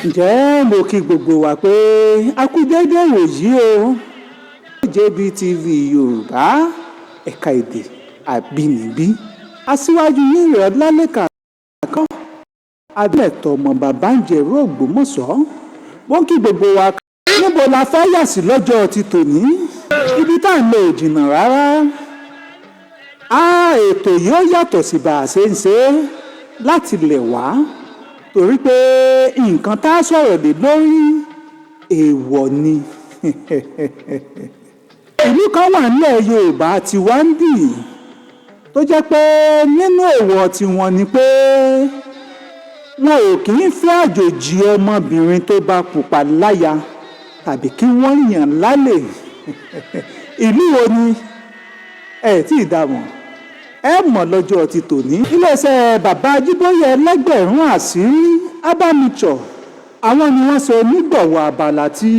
ǹjẹ́ mo kí gbogbo wa pé a kú dédé ìwòyí o. JBTV Yorùbá ẹ̀ka èdè àbínibí Aṣiwaju yìí Olalekan kan Ademeto ọmọ bàbá ń jẹ̀rú Ògbómọ̀ṣọ́. wọ́n kí gbogbo wa níbo la fẹ́ yà sí lọ́jọ́ ti tòní. ibi tá à ń lọ ò jìnnà rárá. ètò yìí ó yàtọ̀ sí bá a ṣe ń ṣe láti lẹ̀ wá torí pé nǹkan tá a sọ̀rọ̀ lé lórí èèwọ̀ ni. ìlú kan wà nílẹ̀ Yorùbá tí wá ń bì tó jẹ́ pé nínú èèwọ̀ tiwọn ni pé wọn ò kì í fẹ́ àjòjì ọmọbìnrin tó bá pupa láya tàbí kí wọ́n yàn lálẹ́. ìlú wo ni ẹ tí ì dààmú ẹ mọ̀ lọ́jọ́ ti tòní. iléeṣẹ́ bàbá Ajíbóyè ẹlẹ́gbẹ̀rún àṣírí Ademeto àwọn ni wọ́n ṣe onígbọ̀wọ́ abala tí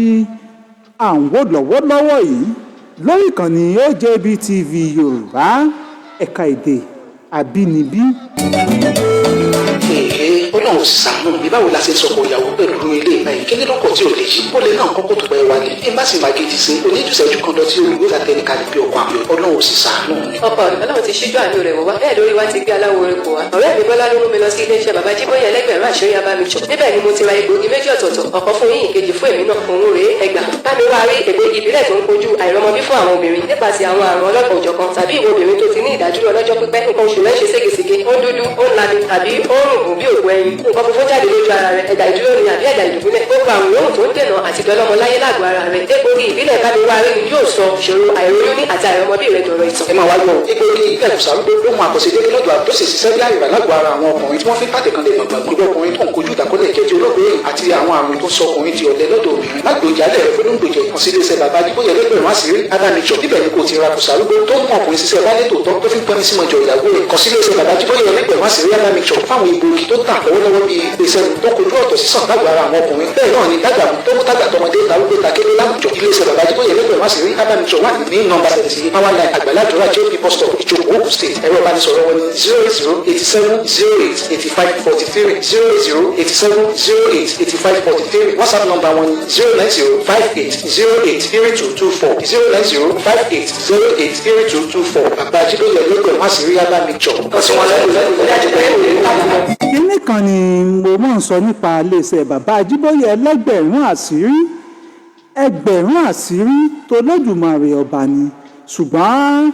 à ń wò lọ́wọ́lọ́wọ́ yìí lórí ìkànnì OYEKOMỌ-TV Yorùbá ẹ̀ka èdè àbínibí. Ọlọ́run ṣàánú mi báwo la ṣe sọ̀kò ìyàwó pẹ̀lú ilé ìgbà yìí kí ní lọ́kọ̀ tí ò lè yí bọ́lẹ̀ náà kọ́kọ́ tó pẹ́ wálé bí n bá sì máa gidi ṣe oníjùṣẹ́jú kan lọ tí olùwé látẹni kalẹ̀ bí ọkọ̀ àbí Ọlọ́run sì ṣàánú mi. ọkọ Ọlọ́run ti ṣíjú àánú rẹ̀ wò wá bẹ́ẹ̀ lórí wa ti gbé aláwo rẹ̀ kò wá. ọ̀rẹ́ mi Bọ́lá ló mú mi lọ sí iléeṣẹ́ bàbá Ajíbóyè ẹlẹ́gbẹ̀rún àṣírí Ademeto níbẹ̀ ni mo ti ra egbògi méjì ọ̀tọ̀ọ̀tọ̀ ọ̀kan fún yín ìkejì fún èmi náà òun rèé ẹgbà bámi wá rí egbògi ìbílẹ̀ tó ń kojú àìrọ́mọbí fún àwọn obìnrin nípasẹ̀ àwọn àrùn ọlọ́kan òjọ̀kan tàbí ìwọ obìnrin tó ti ní ìdádúró ọlọ́jọ́ pípẹ́ nǹkan oṣù rẹ̀ ṣe ségesège ó dúdú ó ńlami tàbí ó ń rùn bí òkú ẹyin nǹkan funfun jáde lójú ara rẹ̀ ẹ̀dà ìdúró ni àbí ẹ̀dà ìdùbúlẹ̀ gbogbo àrùn yòówù tó ń dènà àti dọlọ́mọ láyé lágọ̀ọ́ ara rẹ̀ egbògi ìbílẹ̀ kámiwárí ni yóò sọ ìṣòro àìróyúní àti àìrọ́mọbí rẹ̀ dọ̀rọ̀ ìtàn. ẹ máa wá gbọ́ egbògi ìbílẹ̀ ìfúsàrúgbó lóhun àkọsílẹ̀ lọ́dọ̀ àdóṣe ṣiṣẹ́ bí àyèbá lágọ̀ọ́ ara àwọn ọkùnrin tí wọ́n fi pàtẹ kan lè gbọ̀ngbọ̀n gbogbo ọkùnrin tó ń kojú ìdákọ́lẹ̀ kejì olóògbé àti àwọn àrùn tó sọ ọkùnrin di ọ̀lẹ lọ́dọ̀ obìnrin lágbèjálẹ̀ rẹ̀ fún lóńgbèjẹ kan sí iléeṣẹ́ bàbá Ajíbóyè ẹlẹ́gbẹ̀rún àṣírí Ademeto níbẹ̀ ni kò ti ra kùsàrúgbó tó mú ọkùnrin ṣiṣẹ́ bá létò tọ́ tó fi ń pẹ́ni símọ̀jọ ìyàwó rẹ̀ kan sí iléeṣẹ́ bàbá Ajíbóyè ẹlẹ́gbẹ̀rún àṣírí Ademeto fáwọn egbògi tó tà lọ́wọ́lọ́wọ́ bíi iléeṣẹ́ tó kojú ọ̀tọ̀ sísàn lágọ̀ọ́ ara àwọn ọkùnrin bẹ́ẹ̀ náà ni dàgbàmù tó mú tàgbà tọmọdé tàrúgbó takébé láwùjọ iléeṣẹ́ bàbá Ajíbóyè ẹlẹ́gbẹ̀rún àṣírí Ademeto wà ní nọ́mbà 78 power line àgbàládùúrà JP bus stop Ìjòkó Ògùn state ẹ̀rọ ìbánisọ̀rọ̀ wọn ni 08087088543 08087088543 WhatsApp nọ́mbà wọn ni 09058083224 09058083224 bàbá Ajíbóyè ẹlẹ́gbẹ̀rún àṣírí Ademeto. kíní kan ni mo máa ń sọ nípa iléeṣẹ́ bàbá Ajíbóyè ẹlẹ́gbẹ̀rún àṣírí ẹgbẹ̀rún àṣírí tó lódùmarè ọba ni ṣùgbọ́n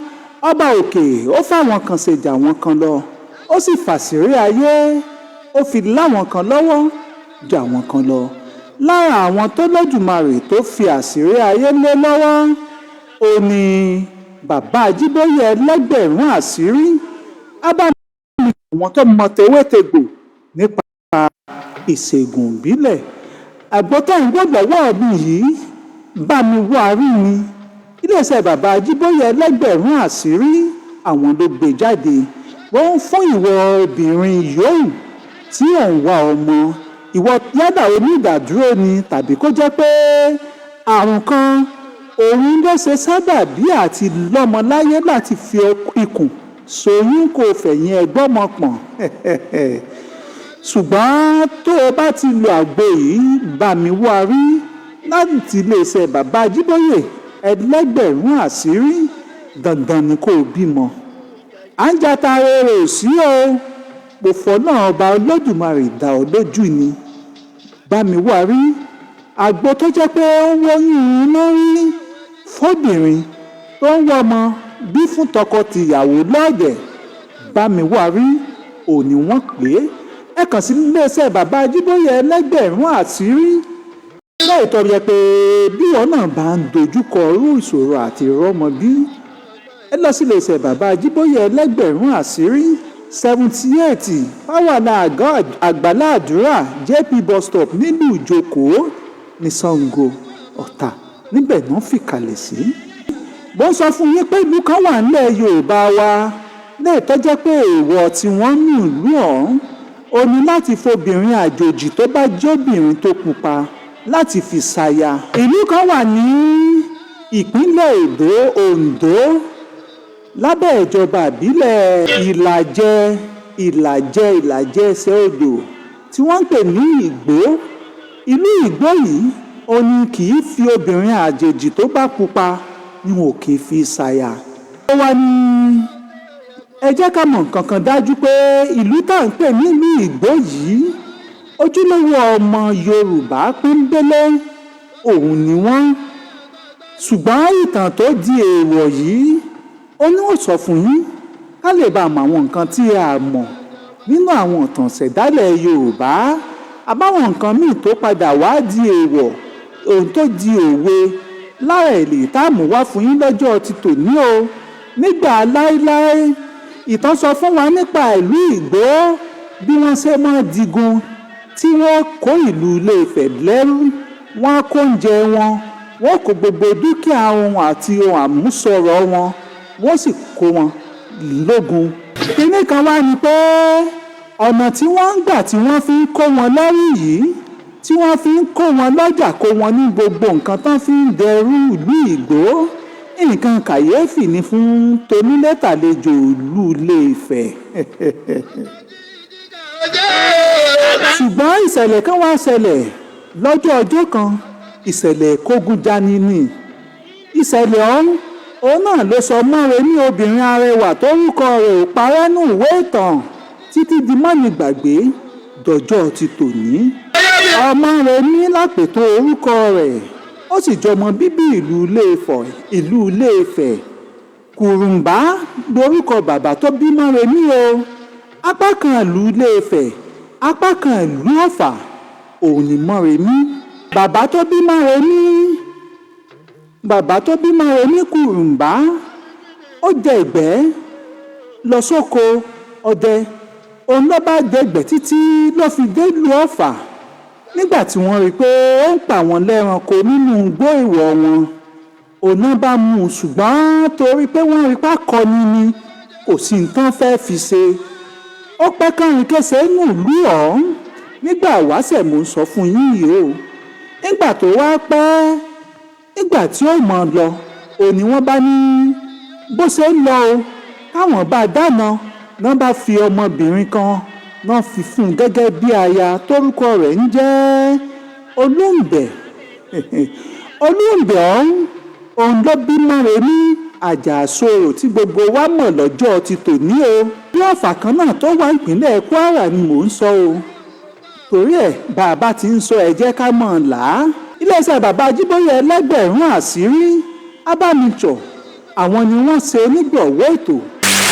ọba òkè ó fáwọn kan ṣe jà wọn kan lọ ó sì fàṣírí ayé ó fi láwọn kan lọ́wọ́ jà wọn kan lọ. lára àwọn tó lódùmarè tó fi àṣírí ayé lé lọ́wọ́ ó ní bàbá Ajíbóyè ẹlẹ́gbẹ̀rún àṣírí Ademeto àwọn tó mọ tewétegbò nípa ìṣègùn ìbílẹ̀. àgbọ̀tọ̀ ìgbọ̀gbọ̀wọ́ mi yìí bá mi wá rí ni iléeṣẹ́ bàbá Ajíbóyè ẹlẹ́gbẹ̀rún àṣírí àwọn ló gbé jáde. wọ́n ń fún ìwọ obìnrin yòówù tí ò ń wá ọmọ ìwọ yálà onídàádúró ni tàbí kó jẹ́ pé àrùn kan òun ló ṣe sábàbí àti lọ́mọ láyé láti fi ikùn ṣoyún kò fẹ̀yìn ẹgbọ́mọ pọ̀n. ṣùgbọ́n tó o bá ti lo àgbo yìí bá mi wá rí láti iléeṣẹ́ bàbá Ajíbóyè ẹlẹ́gbẹ̀rún àṣírí dandan ni kó o bímọ. à ń jata rere ò sí o mo fọ́ náà ọba Olódùmarè dá ọ lójú ni. bá mi wá rí àgbo tó jẹ́ pé ó ń wọ́yún iná rí fọ́bìnrin tó ń wọ́mọ bí fún tọkọ-tìyàwó lọ́ọ̀dẹ̀ bá mi wá rí òní wọ́n pè é. ẹ kàn sí iléeṣẹ́ bàbá Ajíbóyè ẹlẹ́gbẹ̀rún àṣírí. ilé ìtọ́jú pé bí wọn náà bá ń dojúkọ irú ìṣòro àti ìrọ́mọbí ẹ lọ sí iléeṣẹ́ bàbá Ajíbóyè ẹlẹ́gbẹ̀rún àṣírí 78 pàwọ́lá àgbàlá àdúrà JP bus stop nílùú Ìjòkó ní Ṣàngó Ọ̀tà níbẹ̀ náà fìkàlẹ̀ sí. bó ń sọ fún yín pé ìlú kan wà nílẹ̀ Yorùbá wa lè tọ́jọ́ pé èèwọ̀ tí wọ́n ní ìlú ọ̀hún ó ní láti fobìnrin àjòjì tó bá jóbìnrin tó pupa láti fi ṣaya. ìlú kan wà ní ìpínlẹ̀ Oǹdó lábẹ́ ìjọba ìbílẹ̀ ìlàjẹ ẹsẹ̀ odò tí wọ́n ń pè ní ìlú Ìgbó yìí ó ní kì í fi obìnrin àjèjì tó bá pupa ni wọn ò kì í fi ṣàyà. ó wá ní ẹ jẹ́ ká mọ̀ nǹkan kan dájú pé ìlú tá à ń pè nílùú Ìgbó yìí ojúlówó ọmọ Yorùbá pọ́nbélé òun ni wọ́n. ṣùgbọ́n ìtàn tó di èèwọ̀ yìí ó ní ó sọ fún yín ká lè bá mọ àwọn nǹkan tí a mọ̀ nínú àwọn ìtàn ṣẹ̀dálẹ̀ Yorùbá àbáwọn nǹkan míì tó padà wá di èèwọ̀ ohun tó di òwe lára èlé táàmù wá fún yín lọ́jọ́ ti tòní o. nígbà láéláé ìtàn sọ fún wa nípa ìlú Ìgbó bí wọ́n ṣe máa digun tí wọ́n kó ìlú Ilé-Ifẹ̀ lẹ́rú, wọ́n kó oúnjẹ wọn, wọ́n kó gbogbo dúkìá wọn àti ohun àmúṣọrọ̀ wọn, wọ́n sì kó wọn lógun. kíní kan wá ní pé ọ̀nà tí wọ́n ń gbà tí wọ́n fi ń kó wọn lẹ́rú yìí, tí wọ́n fi ń kó wọn lọ́jà, kó wọn ní gbogbo nǹkan tán fi ń dẹrú ìlú Ìgbó, nǹkan kàyéfì ni fún tonílétàlejò ìlú Ilé-Ifẹ̀. ṣùgbọ́n ìṣẹ̀lẹ̀ kan wá ṣẹlẹ̀ lọ́jọ́ ọjọ́ kan, ìṣẹ̀lẹ̀ kógunjani ni. ìṣẹ̀lẹ̀ òun náà ló sọ Mọ́remí obìnrin arẹwà tórúkọ rẹ̀ ò parẹ́ nù ìwé ìtàn títí di mọ́nìgbàgbé dọjọ́ ti tòní. Mọ́remí lápètò orúkọ rẹ̀, ó sì jọmọ bíbí ìlú Ilé-Ifẹ̀. Kùrùmbá lórúkọ bàbá tó bí Mọ́remí o. apá kan ìlú Ilé-Ifẹ̀, apá kan ìlú Ọ̀fà òun ni Mọ́remí. bàbá tó bí Mọ́remí Kùrùmbá ó jẹ ìgbẹ́ lọ sóko ọdẹ. òun ló bá dẹgbẹ́ títí ló fi dé ìlú Ọ̀fà. nígbà tí wọ́n rí i pé ó ń pa àwọn lẹ́ranko nínú igbó ìwọ̀ wọn, òun náà bá mú un, ṣùgbọ́n torí pé wọ́n rí i pé akọni ni kò sí nǹkan fẹ́ fi ṣe. ó pẹ́ kánrin kése nù ìlú ọ̀hún. nígbà wáṣẹ̀ mò ń sọ fún yín yìí o. nígbà tó wá pẹ́, nígbà tí ó mọ̀ lọ, òní wọ́n bá ní bó ṣe ń lọ o káwọn bá dáná náà bá fi ọmọbìnrin kan náà fi fún un gẹ́gẹ́ bí aya tórúkọ rẹ̀ ń jẹ́ Olúǹbẹ̀. Olúǹbẹ̀ òun ló bí Mọ́remí Àjàsorò tí gbogbo wa mọ̀ lọ́jọ́ ti tòní o. bí Ọ̀fà kan náà tó wà ìpínlẹ̀ Kwara ni mò ń sọ o. torí ẹ̀ bàbá ti ń sọ ẹ jẹ́ ká mọ̀ ọ́n là á. iléeṣẹ́ bàbá Ajíbóyè ẹlẹ́gbẹ̀rún àṣírí Ademeto àwọn ni wọ́n ṣe onígbọ̀wọ́ ètò.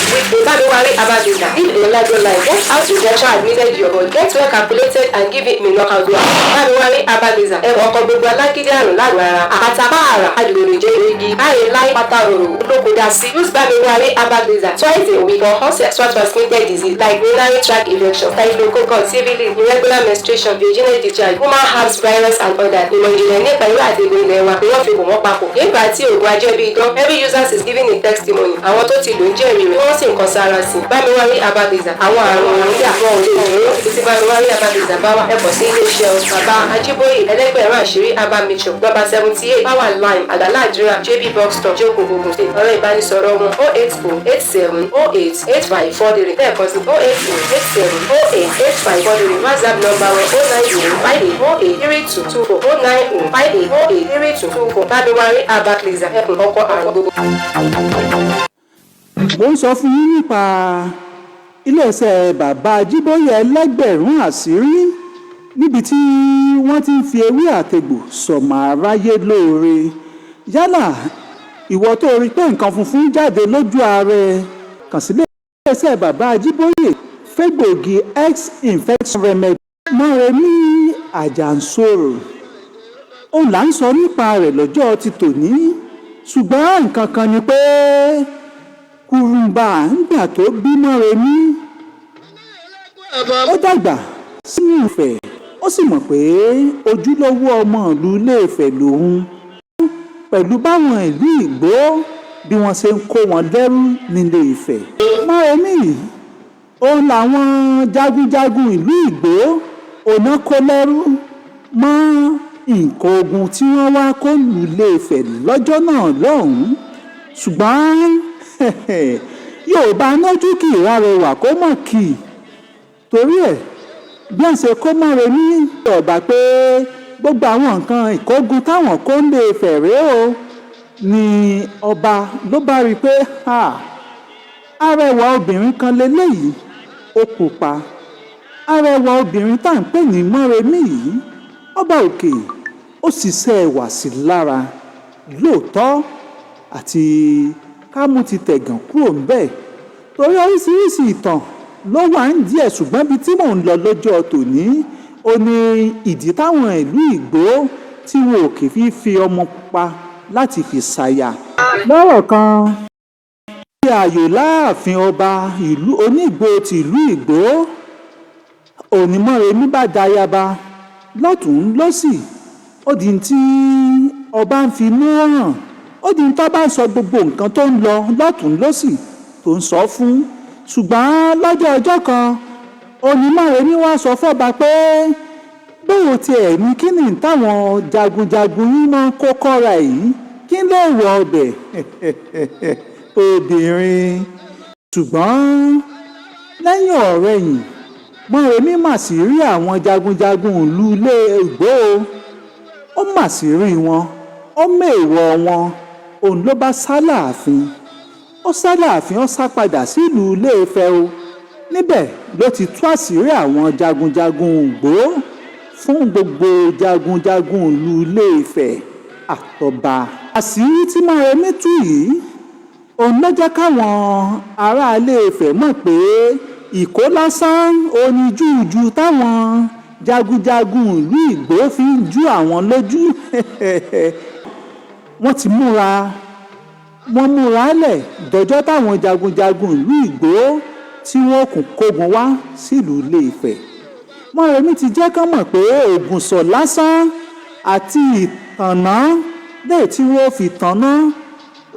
February Abadina. If a larger life gets out rejection admitted your body, get well calculated and give it me knockout one. February Abadina. Ẹ̀wọ̀n ọkọ̀ gbogbo alágídí àrùn lágbára. Àtàbà àrà àdìròjẹ́ igi. Láyé láyé pátá òrò. Olóko dá sí. Use February Abadina twice a week or horse extra transmitted disease like urinary tract infection, staphylococcus, syphilis, irregular menstruation, vaginal discharge, human herpes virus and others. Ìmọ̀ ìjìnlẹ̀ nípa irú àti ìgbò ilẹ̀ wa ni wọ́n fi wọ́n papọ̀. Nígbà tí òògùn ajẹ́bí idán, every user is giving a testimony. Àwọn tó ti lò ń jẹ́rìí rẹ̀, wọ́n sì ń kan sára sí. Bámiwárí Abadeza. Àwọn àrùn òun tí àwọn ò lè dúró. Ibi tí Bámiwárí Abadeza bá wà, ẹ̀kọ́ sí iléeṣẹ́ bàbá Ajíbóyè ẹlẹ́gbẹ̀rún àṣírí Ademeto. Nọ́mbà 78 Power Line Àdàlá Àdúrà JB Box Store Jókòó Ògùn State. Ọ̀rọ̀ ìbánisọ̀rọ̀ wọn 08087088543. Lẹ́ẹ̀kan sí 08087088543. WhatsApp nọ́mbà wọn 090583224 090583224. Bámiwárí Abadeza ẹkùn ọkọ̀ àrùn gbogbo. mo ń sọ fún yín nípa iléeṣẹ́ bàbá Ajíbóyè ẹlẹ́gbẹ̀rún àṣírí níbi tí wọ́n ti ń fi ewé àtegbò sọ̀mọ̀ aráyé lóore. yálà ìwọ tó rí pé nǹkan funfun jáde lójú ààrẹ, kàn sí iléeṣẹ́ bàbá Ajíbóyè fẹ́gbòogi X infection remedy Mọ́remí Àjàsorò. òun là ń sọ nípa rẹ̀ lọ́jọ́ ti tòní. ṣùgbọ́n nǹkan kan ni pé Kùrùmbá ńgbà tó bí Mọ́remí, ó dàgbà sínú Ifẹ̀, ó sì mọ̀ pé ojúlówó ọmọ ìlú Ilé-Ifẹ̀ lòun. pẹ̀lú báwọn ìlú Ìgbó bí wọ́n ṣe ń kó wọn lẹ́rú nílé Ifẹ̀. Mọ́remí òun làwọn jagunjagun ìlú Ìgbó òná kó lẹ́rú mọ́ nǹkan ogun tí wọ́n wá kó lù Ilé-Ifẹ̀ lọ́jọ́ náà lọ́hùn-ún. ṣùgbọ́n Yorùbá lójú kì í rárẹwà kó mọ̀ kì í. torí ẹ̀ bí wọ́n ṣe kó Mọ́remí ọ̀bà pé gbogbo àwọn nǹkan ìkógun táwọn kó ń lè fẹ̀rẹ̀ o ni ọba ló bá rí i pé arẹwà obìnrin kan leléyìí ó pupa arẹwà obìnrin tá à ń pè ní Mọ́remí yìí ọba òkè ó ṣiṣẹ́ ẹwà sí lára lóòótọ́ àti kámú ti tẹ̀gàn kúrò ńbẹ̀ torí oríṣiríṣi ìtàn ló wà ń díẹ̀ ṣùgbọ́n ibi tí mò ń lọ lọ́jọ́ tòní ó ní ìdí táwọn ìlú Ìgbò tí wọn ò kì í fi ọmọ pupa láti fi ṣaya. lọ́rọ̀ kan ṣe ààyò láàfin ọba ìlú Onígbò ti ìlú Ìgbò Mọ́remí bá dayaba lọ́tún lọ́sì ó di tí ọba ń fi inú hàn ó di tó bá sọ gbogbo nǹkan tó ń lọ lọ́tún lọ́sì tó ń sọ fún ṣùgbọ́n lọ́jọ́ ọjọ́ kan Mọ́remí wá sọ fọ́ba pé bóò tiẹ̀ ní kí ni táwọn jagunjagun yín máa ń kó kọ́ra yìí kí lè wọ ọbẹ̀ obìnrin ṣùgbọ́n lẹ́yìn ọ̀rẹ̀yìn Mọ́remí mà sí rí àwọn jagunjagun ìlú ilé Ìgbò ó mà sí rí wọn ó mèèwọ̀ wọn òun ló bá sá láàfin ó sá láàfin ó sá padà sílùú Ilé Ifẹ̀ o níbẹ̀ ló ti tú àṣírí àwọn jagunjagun Ìgbò fún gbogbo jagunjagun ìlú Ilé Ifẹ̀ àtọba. àṣírí tí Mọ́remí tú yìí òun ló jẹ́ káwọn ará Ilé Ifẹ̀ mọ̀ pé ìkó lásán oníjúùjú táwọn jagunjagun ìlú Ìgbò fi ń jú àwọn lójú wọ́n ti múra lẹ̀ dọjọ́ táwọn jagunjagun ìlú Ìgbò tí wọ́n kún kógun wá sílùú Ilé Ifẹ̀. Mọ́remí ti jẹ́ kán mọ̀ pé ògùnṣọ̀ lásán àti ìtànná lẹ́yìn tí wọ́n fi tànná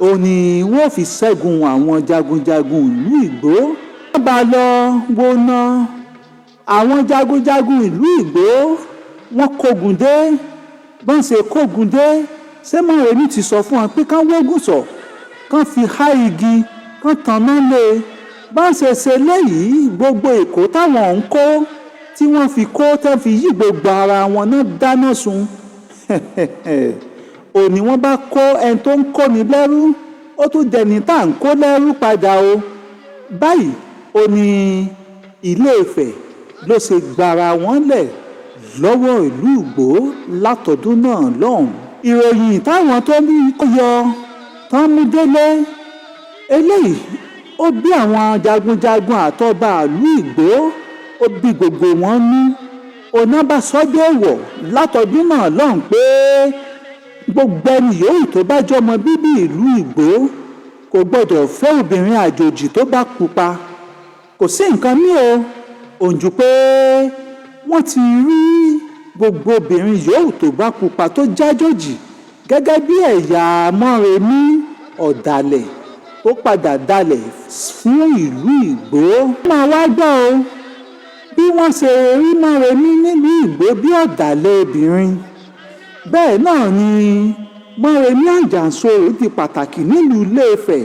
òní wọ́n fi ṣẹ́gun àwọn jagunjagun ìlú Ìgbò. wọ́n bá lọ wọná àwọn jagunjagun ìlú Ìgbò wọ́n kógun dé bọ́n ṣe kógun dé ṣé Mọ́remí ti sọ fún wọn pé kán wógùnṣọ̀ kán fi há igi kán tanná lé bọ́n ṣe léyìí gbogbo èkó táwọn ń kó tí wọ́n fi kó tẹ́ fi yí gbogbo ara wọn náà dáná sun òní wọ́n bá kó ẹni tó ń kó ní lẹ́rú ó tún dẹni tá à ń kó lẹ́rú padà o báyìí ó ní Ilé Ifẹ̀ ló ṣe gbara wọn lẹ̀ lọ́wọ́ ìlú Ìgbò látọdún náà lọ́hùn. ìròyìn táwọn tó ní kó yọ tán mú délé eléyìí ó bí àwọn jagunjagun àtọba ìlú Ìgbò ó bí gbogbo wọn ní ọ̀nà bá sọ́jọ́ èèwọ̀ látọdún náà lọ́hùn pé gbogbo ẹni yòówù tó bá jọmọ bíbí ìlú Ìgbò kò gbọdọ̀ fẹ́ obìnrin àjòjì tó bá pupa kò sí nǹkan mí o òǹjù pé wọ́n ti rí gbogbo obìnrin yòówù tó bá pupa tó jájòjì gẹ́gẹ́ bí ẹ̀yà Mọ́remí ọ̀dàlẹ̀ tó padà dalẹ̀ fún ìlú Ìgbò. máa wá gbọ́ o bí wọ́n ṣe rí Mọ́remí nílùú Ìgbò bí ọ̀dàlẹ̀ obìnrin bẹ́ẹ̀ náà ni Mọ́remí Àjànsorò di pàtàkì nílùú Ilé Ifẹ̀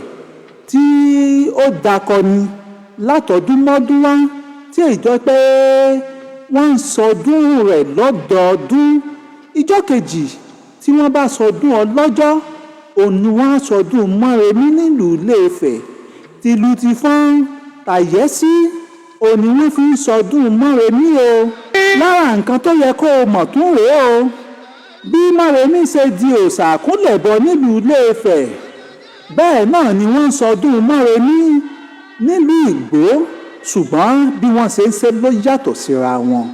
tí ó dakọni látọdún mọ́dún wá tí ìjọ pé wọ́n ń sọdún rẹ̀ lọ́dọọdún ìjọ kejì tí wọ́n bá sọdún ọlọ́jọ́ òun ni wọ́n á sọdún Mọ́remí nílùú Ilé Ifẹ̀ tìlù ti fọ́n tàyẹ́sí òun ni wọ́n fi ń sọdún Mọ́remí o lára nǹkan tó yẹ kó o mọ̀ tún rèé o bí Mọ́remí ṣe di òòṣà àkúnlẹ̀bọ nílùú Ilé Ifẹ̀ bẹ́ẹ̀ náà ni wọ́n ń sọdún Mọ́remí nílùú Ìgbò ṣùgbọ́n bí wọ́n ṣe ń ṣe ló yàtọ̀ síra wọn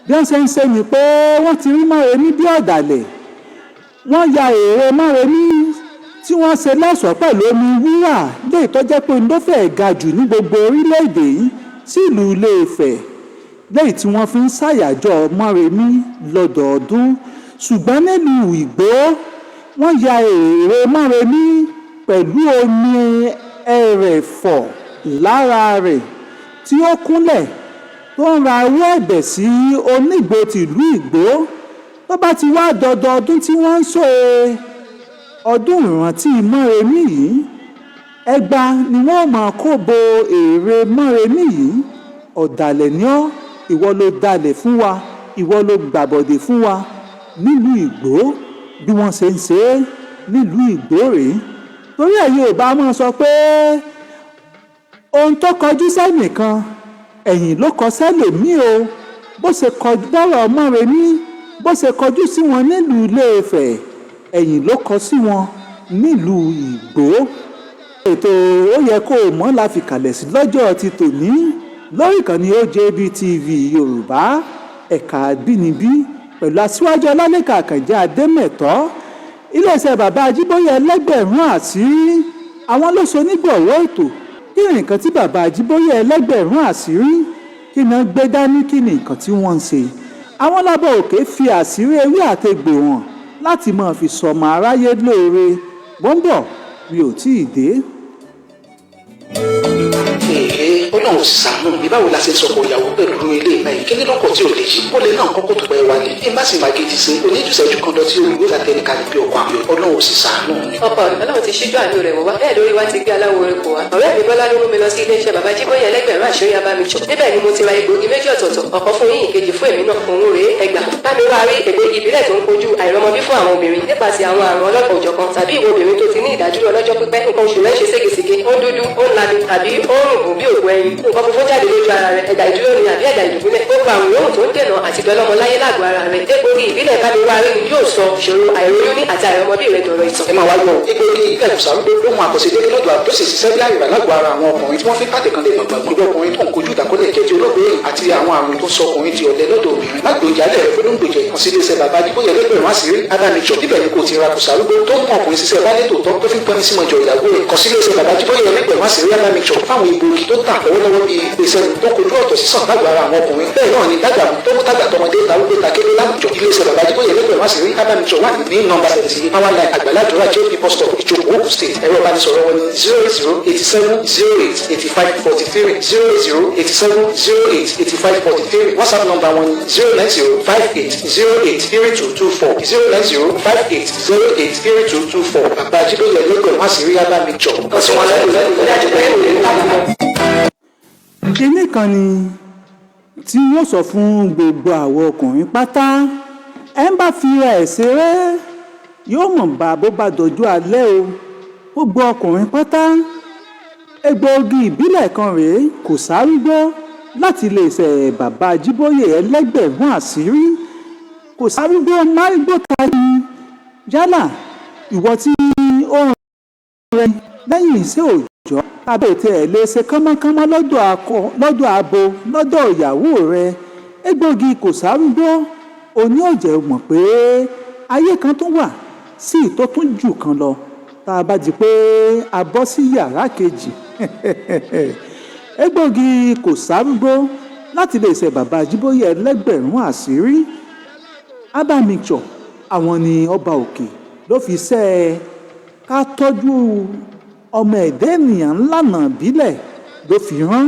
bí wọ́n ṣe ń ṣe ni pé wọ́n ti rí Mọ́remí bí ọ̀dàlẹ̀ wọ́n ya ère Mọ́remí tí wọ́n ṣe lẹ́ṣọ̀ọ́ pẹ̀lú omi wúrà lè tọ́jẹ́ pé ló fẹ́ẹ̀ ga jù ní gbogbo orílẹ̀-èdè yìí sílùú Ilé Ifẹ̀ lẹ́yìn tí wọ́n fi ń ṣàyájọ́ Mọ́remí lọ́dọọdún ṣùgbọ́n nílùú Ìgbò wọ́n ya ère Mọ́remí pẹ̀lú omi ẹrẹ̀fọ̀ lára rẹ̀ tí ó kúnlẹ̀ tó ń ra owó ẹ̀bẹ̀ sí Onígbò tìlú Ìgbò tó bá ti wá dọdọọdún tí wọ́n ń ṣe ọdún ìrántí Mọ́remí yìí ẹgba ni wọ́n máa kó bo ère Mọ́remí yìí ọ̀dàlẹ̀ ni ọ́ ìwọ ló dalẹ̀ fún wa ìwọ ló gbàbọ̀dẹ̀ fún wa nílùú Ìgbò bí wọ́n ṣe ń ṣe é nílùú Ìgbò rèé. Torí ẹ̀ Yorùbá máa sọ pé ohun tó kọjú sẹ́nìkan ẹ̀yìn ló kọ sẹ́lòmíì o. Bó ṣe kọjú bọ́rọ̀ Mọ́remí bó ṣe kọjú sí wọn nílùú Ilé-Ifẹ̀ ẹ̀yìn ló kọ sí wọn nílùú Ìgbò. Ètò Ó Yẹ Kó Mọ̀ la fi kalẹ̀ sí lọ́jọ́ ti tòní lórí ìkànnì OJBTV Yorùbá ẹ̀ka àbínibí pẹ̀lú Aṣiwaju Olalekan Akanji Ademeto. Iléeṣẹ́ bàbá Ajíbóyè ẹlẹ́gbẹ̀rún àṣírí àwọn ló so nígbọ̀wọ́ ètò. Kí ni nǹkan tí bàbá Ajíbóyè ẹlẹ́gbẹ̀rún àṣírí kí ni gbé dání, kí ni nǹkan tí wọ́n ń ṣe? Àwọn lábọ̀ òkè fi àṣírí ewé àtegbò wọn láti máa fi sọmọ aráyé lóore. Bọ́ńbọ̀ mi ò tí ì dé. Ọlọ́run sì ṣàánú mi, báwo la ṣe sọ̀kò ìyàwó pẹ̀lú ilé ìgbà yìí? Kíní lọ́kọ̀ tí ò lè yí, ó lè náà kọ́kọ́ tó pẹ́ wálé. Bí n bá sì máa gidi sí, oníjùṣẹ́jú kan lọ sí olùwé látẹni kalẹ̀ bí ọkọ̀ àbí Ọlọ́run sì ṣàánú mi. ọkọ Ọlọ́run ti ṣíjú àánú rẹ̀ wò wá bẹ́ẹ̀ lórí wa ti gbé aláwo rẹ̀ kò wá. ọ̀rẹ́ mi Bọ́lá ló mú mi lọ sí iléeṣẹ́ bàbá Jíbóyè ẹlẹ́gbẹ̀rún àṣírí abámijọ. níbẹ̀ ni mo ti ra egbògi méjì ọ̀tọ̀ọ̀tọ̀, ọ̀kan fún yín ìkejì fún èmi náà. òun rèé ẹgbà bámi wá rí egbògi ìbílẹ̀ tó ń kojú àìrọ́mọbí fún àwọn obìnrin nípasẹ̀ àwọn àrùn ọlọ́pàá òjọ̀kan tàbí ìwọ obìnrin tó ti ní ìdádúró ọlọ́jọ́ pípẹ́, nǹkan oṣù rẹ̀ ṣe ségesège, ó ń dúdú, ó ń lami tàbí ó ń rùn bí òkú ẹyin, nǹkan funfun jáde lójú ara rẹ̀, ẹ̀dà ìdúró ni àbí ẹ̀dà ìdùbúlẹ̀, ó gba àrùn yòówù tó ń dènà àti dọlọ́mọ láyé lágọ̀ọ́ ara rẹ̀. egbògi ìbílẹ̀ bámi wá rí ni yóò sọ ìṣòro àìróyúnní àti àìrọ́mọbí rẹ̀ dọ̀rọ̀ ìtàn. Ẹ máa wá gbọ́ egbògi ìkẹ́kùsà wípé lóhun àkọsílẹ̀ lọ́dọ̀ àtúnṣe ṣiṣẹ́ bí àyùbá lágọ̀ọ́ ara àwọn ọkùnrin tí wọ́n fi pàtẹ kan lè gbàgbọ́ gbogbo ọkùnrin tó ń kojú ìdákọ́lẹ̀ kẹjọ olóògbé àti àwọn àrùn tó ń sọ ọkùnrin di ọ̀lẹ lọ́dọ̀ obìnrin. Lágbèjálẹ̀ rẹ̀ fúnlóńgbèjẹ kan sí iléeṣẹ́ bàbá Ajíbóyè ẹlẹ́gbẹ̀rún àṣírí Adámijọ. Níbẹ̀ ni kò ti ra kùsà wípé tó ń mú ọkùnrin ṣiṣẹ́ bá létò tọ́ tó fi ń pẹ́ni sí mọ́jọ ìyàwó rẹ̀. Kàn sí iléeṣẹ́ bàbá Ajíbóyè ẹlẹ́gbẹ̀rún àṣírí Adámijọ fáwọn egbògi tó tà lọ́wọ́lọ́wọ́ bíi ìpèsè tó kojú ọ̀tọ̀ sísàn lágọ̀ọ́ ara àwọn ọkùnrin. Bẹ́ẹ̀ náà ni dàgbà tó mú tàgbà tọmọdé tàwé takébé láwùjọ. Iléeṣẹ́ bàbá Ajíbóyè ẹlẹ́gbẹ̀rún àṣírí Adámijọ wà ní nọ́mbà 70 Power Line Àgbàládùúrà JP Bus Stop Ìjòkó Ògùn State. Ẹ̀rọ ìbánisọ̀rọ̀ wọn ni 08087088543 08087088543. WhatsApp number wọn ni 09058083224 09058083224. Bàbá Ajíbóyè ẹlẹ́gbẹ̀rún àṣírí Adámijọ. Ọ̀sán wọn Kinní kan ni tí wọ́n sọ fún gbogbo àwọn ọkùnrin pátá, ẹ ń bá fi ẹ̀ ṣeré yóò mọ̀ bá bó bá dọjú alẹ́ o. Gbogbo ọkùnrin pátá egbòogi ìbílẹ̀ kan rèé kò sárúgbó láti iléeṣẹ́ bàbá Ajíbóyè ẹlẹ́gbẹ̀rún àṣírí. Kò sárúgbó márígbó tani yálà ìwọ tí ó ń rẹ lẹ́yìn iṣẹ́ òòjọ́ tàbí ètò ẹ̀ lè ṣe kánmọ́kánmọ́ lọ́dọ̀ abo lọ́dọ̀ ìyàwó rẹ. Egbògi kò sárúgbó òní ọ̀jẹ̀ mọ̀ pé ayé kan tún wà sí ìtó tún jù kan lọ tá a bá di pé a bọ́ sí yàrá kejì. Egbògi kò sárúgbó láti lè ṣe bàbá Ajíbóyè ẹlẹ́gbẹ̀rún àṣírí Adámijọ. Àwọn ni ọba òkè ló fi ṣe ká tọ́jú ọmọ ẹ̀dá ènìyàn ńlànà ìbílẹ̀ ló fi rán